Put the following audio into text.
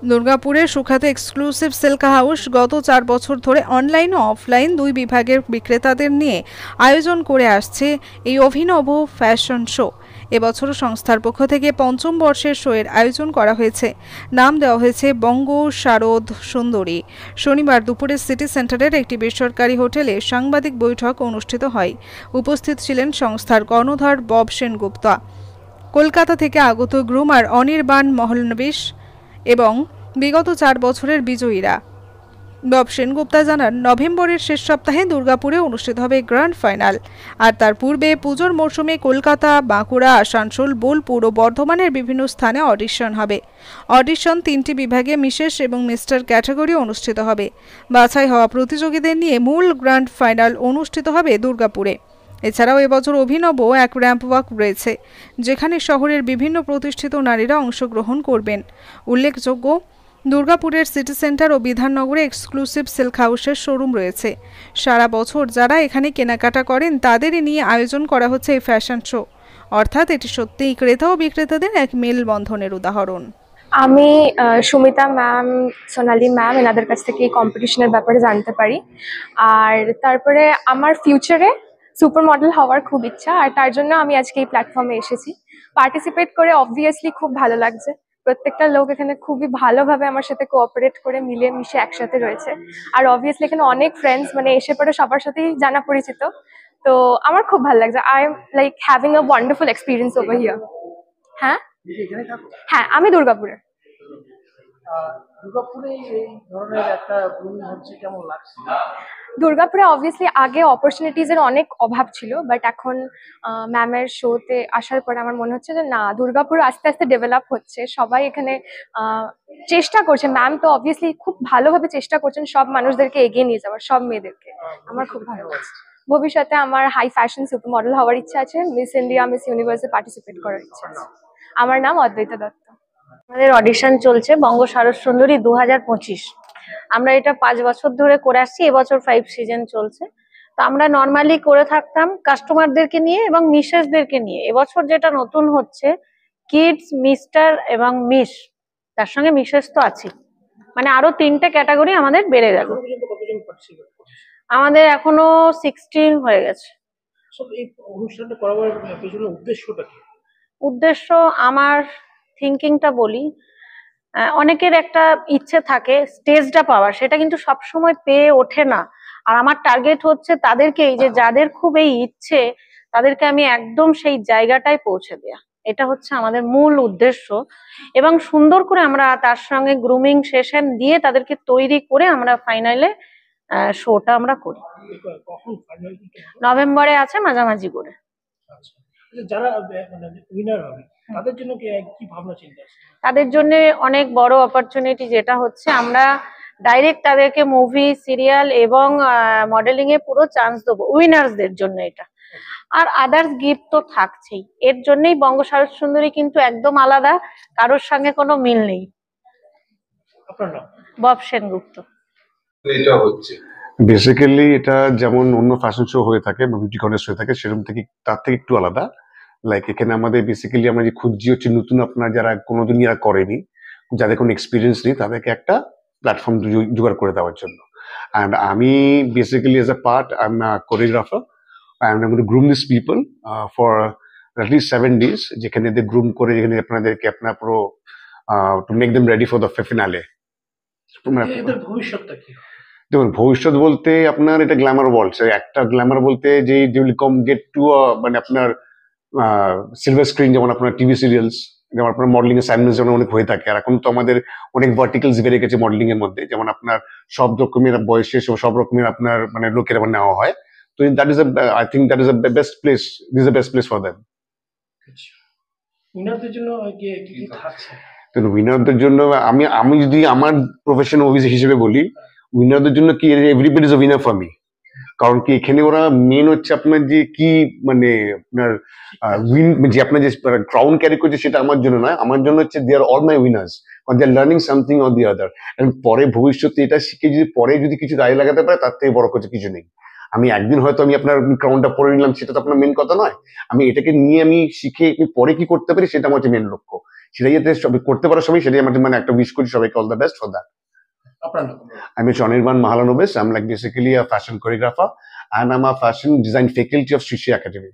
দুর্গাপুরের সুখাতে exclusive silk house গত 4 বছর ধরে অনলাইন ও অফলাইন দুই বিভাগের বিক্রেতাদের নিয়ে আয়োজন করে আসছে এই অভিনব ফ্যাশন শো। এবছর সংস্থার পক্ষ থেকে পঞ্চম বর্ষের শোয়ের আয়োজন করা হয়েছে। নাম দেওয়া হয়েছে বঙ্গ শারদ সুন্দরী। শনিবার দুপুরে সিটি সেন্টারের একটি বেসরকারি হোটেলে সাংবাদিক বৈঠক অনুষ্ঠিত হয়। উপস্থিত ছিলেন সংস্থার কর্ণধার বব সেনগুপ্তা, কলকাতা থেকে আগত গ্রুমার অনির্বাণ মহলনবিশ এবং বিগত 4 বছরের বিজয়ীরা। বব সেনগুপ্তা জানান, নভেম্বরের শেষ সপ্তাহে দুর্গাপুরে অনুষ্ঠিত হবে গ্র্যান্ড ফাইনাল, আর তার পূর্বে পুজোর মরশুমে কলকাতা, বাঁকুড়া, আসানসোল, বোলপুর ও বর্ধমানের বিভিন্ন স্থানে অডিশন হবে। অডিশন 3টি বিভাগে মিসেস এবং মিস্টার ক্যাটাগরি অনুষ্ঠিত হবে। বাছাই হওয়া প্রতিযোগীদের নিয়ে মূল গ্র্যান্ড ফাইনাল অনুষ্ঠিত হবে দুর্গাপুরে। এছাড়াও এবছর অভিনব এক র্যাম্প ওয়াক রয়েছে, যেখানে শহরের বিভিন্ন প্রতিষ্ঠিত নারীরা অংশগ্রহণ করবেন। উল্লেখযোগ্য, দুর্গাপুরের সিটি সেন্টার ও বিধাননগরে এক্সক্লুসিভ সিল্ক হাউসের শোরুম রয়েছে। সারা বছর যারা এখানে কেনাকাটা করেন তাদেরই নিয়ে আয়োজন করা হচ্ছে এই ফ্যাশন শো। অর্থাৎ এটি সত্যিই ক্রেতা ও বিক্রেতাদের এক মেলবন্ধনের উদাহরণ। আমি সুমিতা ম্যাম, সোনালি ম্যাম এনাদের কাছ থেকে এই কম্পিটিশনের ব্যাপারে জানতে পারি। আর তারপরে আমার ফিউচারে সুপার মডেল হওয়ার খুব ইচ্ছা, আর তার জন্য আমি আজকে এই প্ল্যাটফর্মে এসেছি। পার্টিসিপেট করে অবভিয়াসলি খুব ভালো লাগছে। প্রত্যেকটা লোক এখানে খুবই ভালোভাবে আমার সাথে কোঅপারেট করে মিলে মিশে একসাথে রয়েছে। আর অবভিয়াসলি এখানে অনেক ফ্রেন্ডস, মানে এসে পরে সবার সাথেই জানা পরিচিত। তো আমার খুব ভালো লাগছে। I am like having a wonderful experience over here. হ্যাঁ হ্যাঁ, আমি দুর্গাপুরে। দুর্গাপুরে এই ধরনের একটা গ্রুমিং হচ্ছে, কেমন লাগছে? দুর্গাপুরে অবভিয়াসলি আগে অপরচুনিটিজ এর অনেক অভাব ছিল, বাট এখন ম্যামের শোতে আসার পরে আমার মনে হচ্ছে যে না, দুর্গাপুর আস্তে আস্তে ডেভেলপ হচ্ছে। সবাই এখানে চেষ্টা করছে। ম্যাম তো অবভিয়াসলি খুব ভালোভাবে চেষ্টা করছেন সব মানুষদেরকে এগিয়ে নিয়ে যাওয়ার, সব মেয়েদেরকে। আমার খুব ভালো লাগছে। ভবিষ্যতে আমার হাই ফ্যাশন সুপার মডেল হওয়ার ইচ্ছা আছে, মিস ইন্ডিয়া, মিস ইউনিভার্সে পার্টিসিপেট করার ইচ্ছা আছে। আমার নাম অদ্বৈতা দত্ত। আমাদের অডিশন চলছে বঙ্গ শারদ সুন্দরী 2025। আমরা এটা 5 বছর ধরে করে আসছি, এবছর 5 সিজন চলছে। তো আমরা নর্মালি করে থাকতাম কাস্টমারদেরকে নিয়ে এবং মিসেসদেরকে নিয়ে। এবছর যেটা নতুন হচ্ছে, কিডস, মিস্টার এবং মিস, তার সঙ্গে মিসেস তো আছে, মানে আরো 3টে ক্যাটাগরি আমাদের বেড়ে গেল। কতজন পার্টিসিপেট করছে? আমাদের এখনো 16 হয়ে গেছে। এই অনুষ্ঠানটা করার পেছনে উদ্দেশ্যটা কি? উদ্দেশ্য, আমার থিঙ্কিংটা বলি, অনেকের একটা ইচ্ছে থাকে স্টেজটা পাওয়ার, সেটা কিন্তু সবসময় পেয়ে ওঠে না। আর আমার টার্গেট হচ্ছে তাদেরকে, এই যে যাদের খুব এই ইচ্ছে, তাদেরকে আমি একদম সেই জায়গাটায় পৌঁছে দেয়া। এটা হচ্ছে আমাদের মূল উদ্দেশ্য। এবং সুন্দর করে আমরা তার সঙ্গে গ্রুমিং সেশন দিয়ে তাদেরকে তৈরি করে আমরা ফাইনালে শোটা আমরা করি। নভেম্বরে আছে, মাঝামাঝি করে। যারা মানে উইনার হবে তাদের জন্য কি ভাবনা চিন্তা আছে? তাদের জন্য অনেক বড় অপরচুনিটি, যেটা হচ্ছে আমরা ডাইরেক্ট তাদেরকে মুভি, সিরিয়াল এবং মডেলিং এ পুরো চান্স দেবো উইনার্সদের জন্য এটা। আর আদার্স গিফট তো থাকছেই। এর জন্যই বঙ্গ শারদ সুন্দরী কিন্তু একদম আলাদা, কারোর সঙ্গে কোনো মিল নেই। আপনার নাম? বব সেনগুপ্ত। এটা হচ্ছে বেসিক্যালি এটা যেমন অন্য ফ্যাশন শো হয়ে থাকে বা বিউটি কন্টেস্ট হয়ে থাকে, সেরকম থেকে তার থেকে একটু আলাদা। লাইক এখানে আমাদের বেসিক্যালি আমরা যে খুঁজছি হচ্ছে নতুন, আপনার যারা কোনোদিনই আর করেনি, যাদের কোনো এক্সপিরিয়েন্স নেই, তাদেরকে একটা প্ল্যাটফর্ম জোগাড় করে দেওয়ার জন্য। অ্যান্ড আমি basically as a part I am a choreographer and I am going to groom this people for at least 7 days, যেখানে এদের গ্রুম করে যেখানে আপনাদেরকে আপনার পুরো to make them ready for the finale. এদের ভবিষ্যৎটা কি? দেখুন, ভবিষ্যৎ বলতে আপনার এটা গ্ল্যামার ওয়ার্ল্ড। একটা গ্ল্যামার বলতে যে উইল কম গেট টু মানে আপনার সিলভার স্ক্রিন, যেমন আপনার টিভি সিরিয়ালস, যেমন আপনার মডেলিং এর সাইন্স যেমন অনেক হয়ে থাকে। আর এখন তো আমাদের অনেক ভার্টিকেলস বেড়ে গেছে মডেলিং এর মধ্যে, যেমন আপনার সব রকমের বয়সে সব রকমের আপনার মানে লোকের আবার নেওয়া হয়। তো that is I think that is best place, this is best place for them. উইনারদের জন্য কি থাকছে? উইনারদের জন্য আমি যদি আমার প্রফেশন হিসেবে বলি, উইনারদের জন্য কি everybody is a winner for me. কারণ কি এখানে ওরা মেন হচ্ছে আপনার যে কি মানে আপনার যে আপনার যে ক্রাউন ক্যারি করছে, সেটা আমার জন্য নয়। আমার জন্য হচ্ছে they are all my winners, they are learning something or the other. পরে ভবিষ্যতে এটা শিখে যদি পরে যদি কিছু দায় লাগাতে পারে, তার থেকে বড় কিছু নেই। আমি একদিন হয়তো আমি আপনার ক্রাউনটা পরে নিলাম, সেটা তো আপনার মেন কথা নয়। আমি এটাকে নিয়ে আমি শিখে পরে কি করতে পারি, সেটা আমার হচ্ছে মেন লক্ষ্য। সেটাই যাতে সবাই করতে পারো, সবাই সেটাই আমাদের মানে একটা উইশ করি সবাইকে all the best for that. আপনার নাম? I'm Anirban Mahalanobis. I'm like basically a fashion choreographer and I'm a fashion design faculty of Sri Sri Academy.